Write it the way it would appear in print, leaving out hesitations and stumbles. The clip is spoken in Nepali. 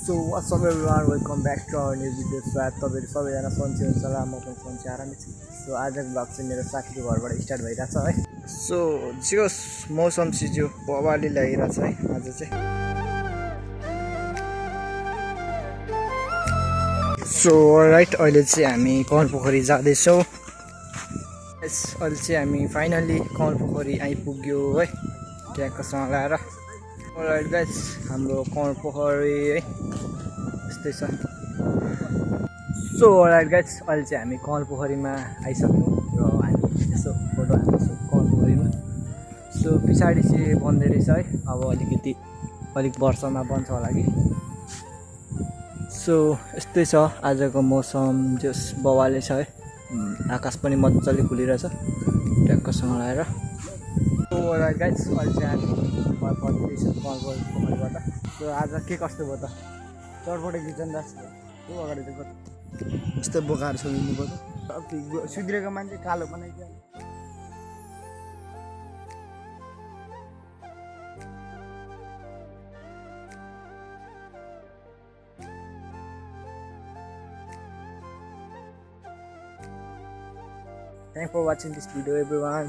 So what's up everyone, welcome back to our new video. So आज तपाईहरु सबैजना सन्चै हुनुहुन्छ होला, म पनि सन्चै आरामै छु। सो आजको भ्लग चाहिँ मेरो साथीको घरबाट स्टार्ट भइरहेछ है। सो जियोस मौसम चाहिँ जो बवाली लागिरहेछ है आज चाहिँ। सो राइट अहिले चाहिँ हामी कमलपोखरी जाँदैछौँ। यस अहिले चाहिँ हामी फाइनली कमलपोखरी आइपुग्यो है ट्याक्कसँग लाएर। अलराइट गाइस हाम्रो कमलपोखरी है यस्तै छ। सो अलराइट गाइस अहिले चाहिँ हामी कमलपोखरीमा आइसक्यौँ र हामी यसो फोटो हाल्छौँ कमलपोखरीमा। सो पछाडि चाहिँ बन्दै रहेछ है, अब अलिक वर्षमा बन्छ होला कि। सो यस्तै छ आजको मौसम, जस बवाले छ है। आकाश पनि मजाले खुलिरहेछ ट्याक्कसँग लगाएर। सो अलराइट गाइस अहिले चाहिँ हामी फर्किँदैछौँ कमलपोखरीबाट। सो आज के कस्तो भयो त? चरपटे किचन दास को अगाडि त यस्तै बोकाएर छ हिँड्नु पर्यो। सुध्रेको मान्छे कालो बनाइदियो। Thanks for watching this video everyone.